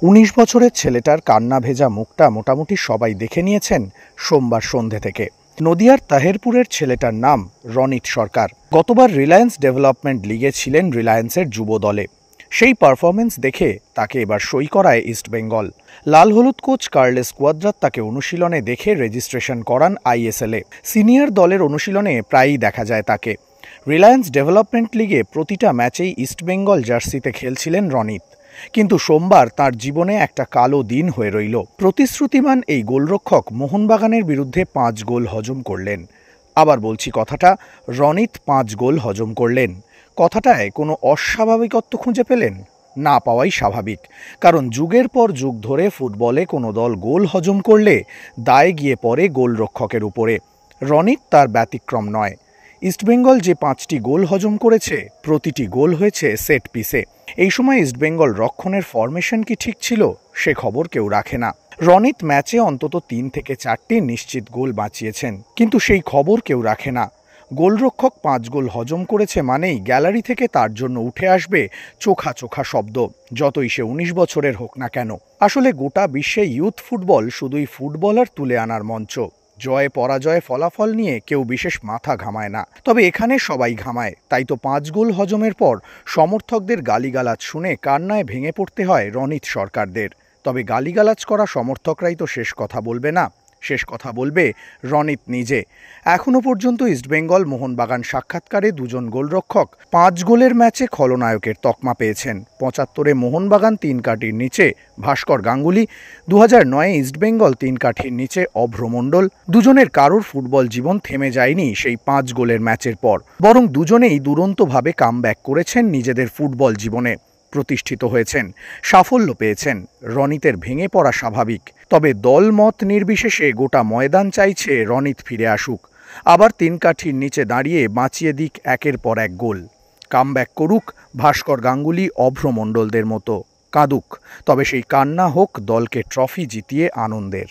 ১৯ বছরের ছেলেটার কান্না ভেজা মুখটা মোটামুটি সবাই দেখে নিয়েছেন সোমবার সন্ধে থেকে। নদিয়ার তাহেরপুরের ছেলেটার নাম রনিত সরকার। গতবার রিলায়েন্স ডেভেলপমেন্ট লিগে ছিলেন রিলায়েন্সের যুব দলে। সেই পারফরমেন্স দেখে তাকে এবার সই করায় ইস্টবেঙ্গল। লাল হলুদ কোচ কার্লেস কোয়াদ্রাত তাকে অনুশীলনে দেখে রেজিস্ট্রেশন করান আইএসএলে। সিনিয়র দলের অনুশীলনে প্রায়ই দেখা যায় তাকে। রিলায়েন্স ডেভেলপমেন্ট লিগে প্রতিটা ম্যাচেই ইস্টবেঙ্গল জার্সিতে খেলছিলেন রনিত। কিন্তু সোমবার তার জীবনে একটা কালো দিন হয়ে রইল। প্রতিশ্রুতিমান এই গোলরক্ষক মোহনবাগানের বিরুদ্ধে ৫ গোল হজম করলেন। আবার বলছি কথাটা, রনিত ৫ গোল হজম করলেন। কথাটায় কোনো অস্বাভাবিকত্ব খুঁজে পেলেন? না পাওয়াই স্বাভাবিক, কারণ যুগের পর যুগ ধরে ফুটবলে কোনো দল গোল হজম করলে দায় গিয়ে পড়ে গোলরক্ষকের উপরে। রনিত তার ব্যতিক্রম নয়। ইস্টবেঙ্গল যে ৫টি গোল হজম করেছে, প্রতিটি গোল হয়েছে সেট পিসে। এই সময় ইস্টবেঙ্গল রক্ষণের ফরমেশন কি ঠিক ছিল, সে খবর কেউ রাখে না। রনিত ম্যাচে অন্তত ৩ থেকে ৪টি নিশ্চিত গোল বাঁচিয়েছেন, কিন্তু সেই খবর কেউ রাখে না। গোলরক্ষক ৫ গোল হজম করেছে মানেই গ্যালারি থেকে তার জন্য উঠে আসবে চোখা চোখা শব্দ, যতই সে ১৯ বছরের হোক না কেন। আসলে গোটা বিশ্বে ইয়ুথ ফুটবল শুধুই ফুটবলার তুলে আনার মঞ্চ। জয় পরাজয় ফলাফল নিয়ে কেউ বিশেষ মাথা ঘামায় না, তবে এখানে সবাই ঘামায়। তাই তো ৫ গোল হজমের পর সমর্থকদের গালিগালাজ শুনে কান্নায় ভেঙে পড়তে হয় রনিত সরকারদের। তবে গালিগালাজ করা সমর্থকরাই তো শেষ কথা বলবে না, শেষ কথা বলবে রনিত নিজে। এখনও পর্যন্ত ইস্টবেঙ্গল মোহনবাগান সাক্ষাৎকারে দুজন গোলরক্ষক ৫ গোলের ম্যাচে খলনায়কের তকমা পেয়েছেন। ৭৫-এ মোহনবাগান ৩ কাঠির নিচে ভাস্কর গাঙ্গুলি, ২০০৯-এ ইস্টবেঙ্গল ৩ কাঠির নিচে অভ্র মণ্ডল। দুজনের কারোর ফুটবল জীবন থেমে যায়নি সেই ৫ গোলের ম্যাচের পর, বরং দুজনেই দুরন্তভাবে কামব্যাক করেছেন নিজেদের ফুটবল জীবনে। প্রতিষ্ঠিত হয়েছেন, সাফল্য পেয়েছেন। রনিতের ভেঙে পড়া স্বাভাবিক, তবে দল মত নির্বিশেষে গোটা ময়দান চাইছে রনিত ফিরে আসুক, আবার ৩ কাঠির নিচে দাঁড়িয়ে বাঁচিয়ে দিক একের পর এক গোল। কামব্যাক করুক ভাস্কর গাঙ্গুলি, অভ্র মণ্ডলদের মতো। কাঁদুক, তবে সেই কান্না হোক দলকে ট্রফি জিতিয়ে আনন্দের।